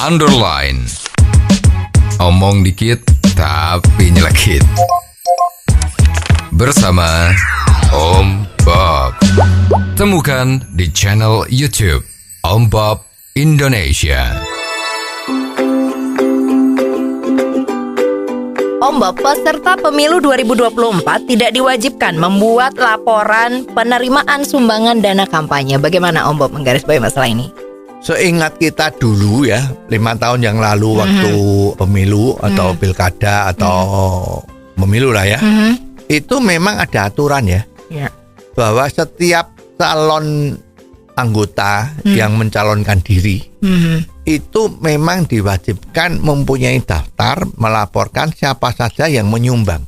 Underline. Omong dikit tapi nyelekit. Bersama Om Bob. Temukan di channel YouTube Om Bob Indonesia. Om Bob, peserta pemilu 2024 tidak diwajibkan membuat laporan penerimaan sumbangan dana kampanye. Bagaimana Om Bob menggarisbawahi masalah ini? Seingat kita dulu ya, 5 tahun yang lalu waktu pemilu atau pilkada atau pemilu lah ya, itu memang ada aturan ya, bahwa setiap calon anggota yang mencalonkan diri itu memang diwajibkan mempunyai daftar melaporkan siapa saja yang menyumbang.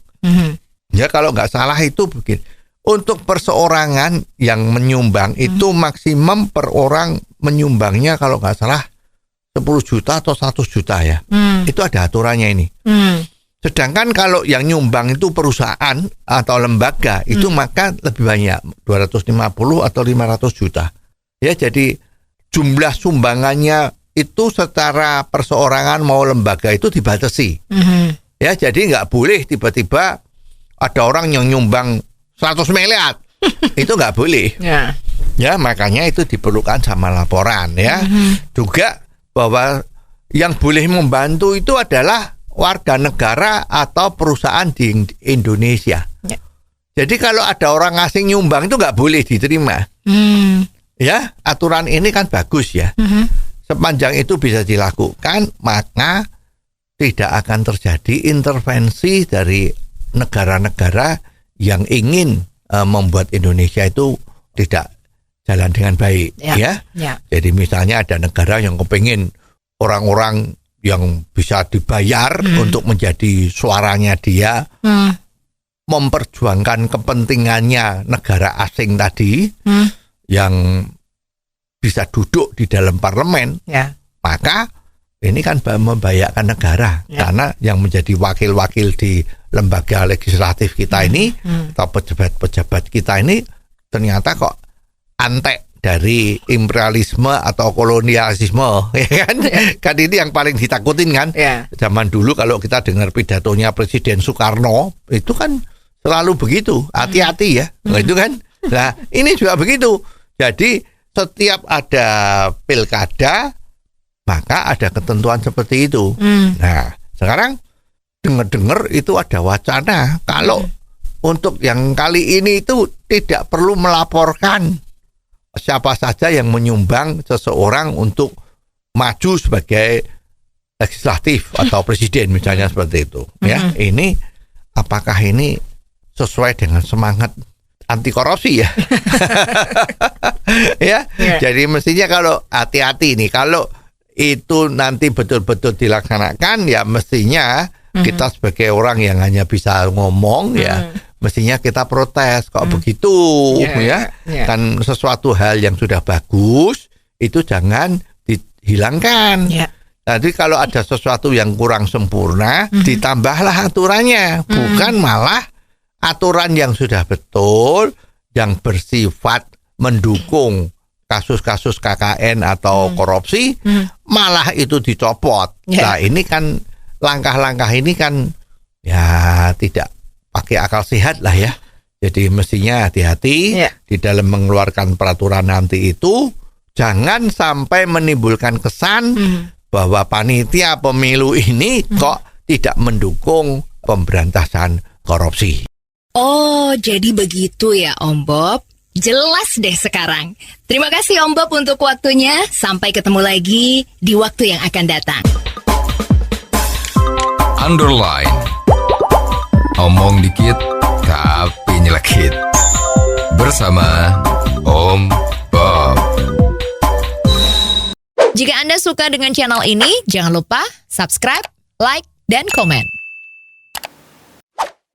Ya kalau nggak salah itu begini, untuk perseorangan yang menyumbang itu maksimum per orang menyumbangnya kalau nggak salah 10 juta atau 100 juta ya. Itu ada aturannya ini. Sedangkan kalau yang nyumbang itu perusahaan atau lembaga itu maka lebih banyak, 250 atau 500 juta. Ya, jadi jumlah sumbangannya itu secara perseorangan mau lembaga itu dibatasi. Ya, jadi nggak boleh tiba-tiba ada orang yang nyumbang 100 miliar. Itu nggak boleh. Ya, makanya itu diperlukan sama laporan ya. Juga bahwa yang boleh membantu itu adalah warga negara atau perusahaan di Indonesia. Jadi kalau ada orang asing nyumbang itu nggak boleh diterima. Ya, aturan ini kan bagus ya. Sepanjang itu bisa dilakukan, maka tidak akan terjadi intervensi dari negara-negara yang ingin membuat Indonesia itu tidak jalan dengan baik. Ya. Jadi misalnya ada negara yang kepingin orang-orang yang bisa dibayar untuk menjadi suaranya dia, memperjuangkan kepentingannya negara asing tadi, yang bisa duduk di dalam parlemen, maka ini kan membahayakan negara, karena yang menjadi wakil-wakil di lembaga legislatif kita ini atau pejabat-pejabat kita ini ternyata kok antek dari imperialisme atau kolonialisme, ya kan? Kan ini yang paling ditakutin kan? Zaman dulu kalau kita dengar pidatonya Presiden Soekarno itu kan selalu begitu, hati-hati ya, itu kan? Nah ini juga begitu. Jadi setiap ada pilkada maka ada ketentuan seperti itu. Nah sekarang dengar-dengar itu ada wacana kalau untuk yang kali ini itu tidak perlu melaporkan siapa saja yang menyumbang seseorang untuk maju sebagai legislatif atau presiden misalnya seperti itu. Ya, ini apakah ini sesuai dengan semangat anti korupsi ya? Jadi mestinya kalau hati-hati nih, kalau itu nanti betul-betul dilaksanakan ya mestinya kita sebagai orang yang hanya bisa ngomong ya mestinya kita protes kok begitu ya. Kan sesuatu hal yang sudah bagus itu jangan dihilangkan. Jadi kalau ada sesuatu yang kurang sempurna ditambahlah aturannya, bukan malah aturan yang sudah betul yang bersifat mendukung kasus-kasus KKN atau korupsi malah itu dicopot. Nah ini kan langkah-langkah ini kan ya tidak pakai akal sehat lah ya. Jadi mestinya hati-hati di dalam mengeluarkan peraturan nanti itu, jangan sampai menimbulkan kesan bahwa panitia pemilu ini kok tidak mendukung pemberantasan korupsi. Oh, jadi begitu ya Om Bob. Jelas deh sekarang. Terima kasih Om Bob untuk waktunya. Sampai ketemu lagi di waktu yang akan datang. Underline. Omong dikit tapi nyelekit. Bersama Om Bob. Jika Anda suka dengan channel ini, jangan lupa subscribe, like, dan komen.